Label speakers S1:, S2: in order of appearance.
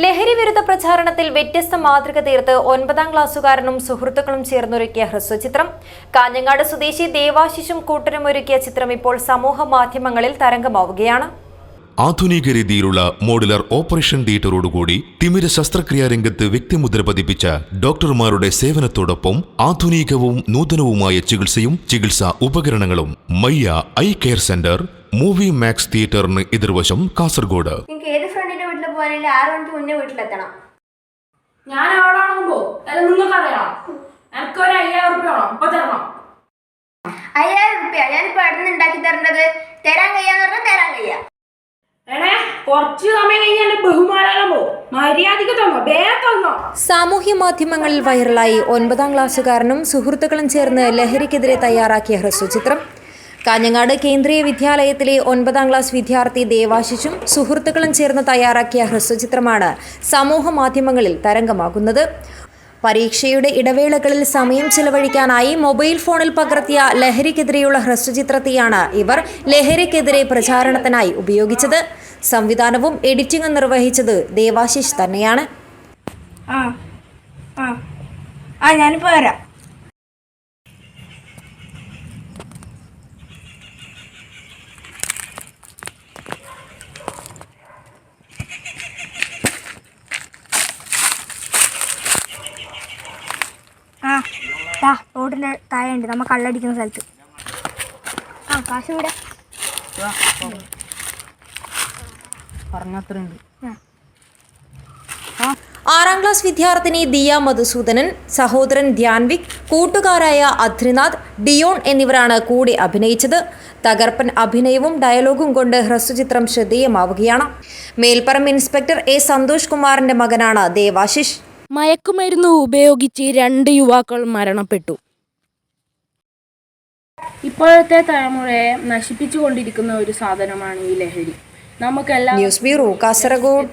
S1: ലഹരി വിരുദ്ധ പ്രചാരണത്തിൽ വ്യത്യസ്ത മാതൃക തീർത്ത് 9ാം ക്ലാസ്സുകാരനും സുഹൃത്തുക്കളും ചേർന്നൊരുക്കിയ ഹ്രസ്വചിത്രം. കാഞ്ഞങ്ങാട് സ്വദേശി ദേവാശിഷും കൂട്ടരും ഒരുക്കിയ ചിത്രം ഇപ്പോൾ സമൂഹ മാധ്യമങ്ങളിൽ തരംഗമാവുകയാണ്.
S2: ആധുനിക രീതിയിലുള്ള മോഡുലർ ഓപ്പറേഷൻ തിയേറ്ററോടുകൂടി തിമിര ശസ്ത്രക്രിയാ രംഗത്ത് വ്യക്തിമുദ്ര പതിപ്പിച്ച ഡോക്ടർമാരുടെ സേവനത്തോടൊപ്പം ആധുനികവും നൂതനവുമായ ചികിത്സയും ചികിത്സാ ഉപകരണങ്ങളും Mayya eye care centre, Movie Max തിയേറ്ററിന് എതിർവശം, കാസർഗോഡ്.
S3: ഏത് ഫ്രണ്ടിന്റെ വീട്ടിൽ പോയാലും 6 മണിക്ക് മുന്നേ വീട്ടിലെത്തണം.
S4: ഞാൻ എവിടെയാണെന്നോ നിങ്ങൾക്കറിയാം. എനിക്ക് ഒരു 5000 രൂപ വേണം, ഇപ്പൊ തരണം.
S3: 5000 രൂപ ഞാനിപ്പോ അടുത്ത് ഉണ്ടാക്കി തരേണ്ടത്. തരാൻ കഴിയാന്ന് പറഞ്ഞാൽ തരാൻ കഴിയാ.
S4: കുറച്ചു സമയം കഴിഞ്ഞാൽ ബഹുമാനമോ മര്യാദക്ക് തന്നോ, വേഗം തന്നോ.
S1: സാമൂഹ്യ മാധ്യമങ്ങളിൽ വൈറലായി 9ാം ക്ലാസ്സുകാരനും സുഹൃത്തുക്കളും ചേർന്ന് ലഹരിക്കെതിരെ തയ്യാറാക്കിയ ഹ്രസ്വചിത്രം. കാഞ്ഞങ്ങാട് കേന്ദ്രീയ വിദ്യാലയത്തിലെ 9ാം ക്ലാസ് വിദ്യാർത്ഥി ദേവാശിഷും സുഹൃത്തുക്കളും ചേർന്ന് തയ്യാറാക്കിയ ഹ്രസ്വചിത്രമാണ് സമൂഹ മാധ്യമങ്ങളിൽ തരംഗമാകുന്നത്. പരീക്ഷയുടെ ഇടവേളകളിൽ സമയം ചെലവഴിക്കാനായി മൊബൈൽ ഫോണിൽ പകർത്തിയ ലഹരിക്കെതിരെയുള്ള ഹ്രസ്വചിത്രത്തെയാണ് ഇവർ ലഹരിക്കെതിരെ പ്രചാരണത്തിനായി ഉപയോഗിച്ചത്. സംവിധാനവും എഡിറ്റിംഗും നിർവഹിച്ചത് ദേവാശിഷ് തന്നെയാണ്.
S3: ഞാനിപ്പോ വരാം. റോഡിന്റെ താഴെയുണ്ട്, നമ്മ കള്ളടിക്കുന്ന സ്ഥലത്ത്. കാശ് വിടാ.
S1: 6ാം ക്ലാസ് വിദ്യാർത്ഥിനി ദിയ മധുസൂദനൻ, സഹോദരൻ ധ്യാൻവിക്, കൂട്ടുകാരായ അദ്രിനാഥ്, ഡിയോൺ എന്നിവരാണ് കൂടെ അഭിനയിച്ചത്. തകർപ്പൻ അഭിനയവും ഡയലോഗും കൊണ്ട് ഹ്രസ്വചിത്രം ശ്രദ്ധേയമാവുകയാണ്. മേൽപ്പറമ്പ് ഇൻസ്പെക്ടർ എ സന്തോഷ് കുമാറിന്റെ മകനാണ് ദേവാശിഷ്.
S5: മയക്കുമരുന്ന് ഉപയോഗിച്ച് 2 യുവാക്കൾ മരണപ്പെട്ടു. ഇപ്പോഴത്തെ തലമുറയെ നശിപ്പിച്ചുകൊണ്ടിരിക്കുന്ന ഒരു സാധനമാണ് ഈ ലഹരി. നമുക്കെല്ലാം
S1: ന്യൂസ് ബ്യൂറോ, കാസർഗോഡ്.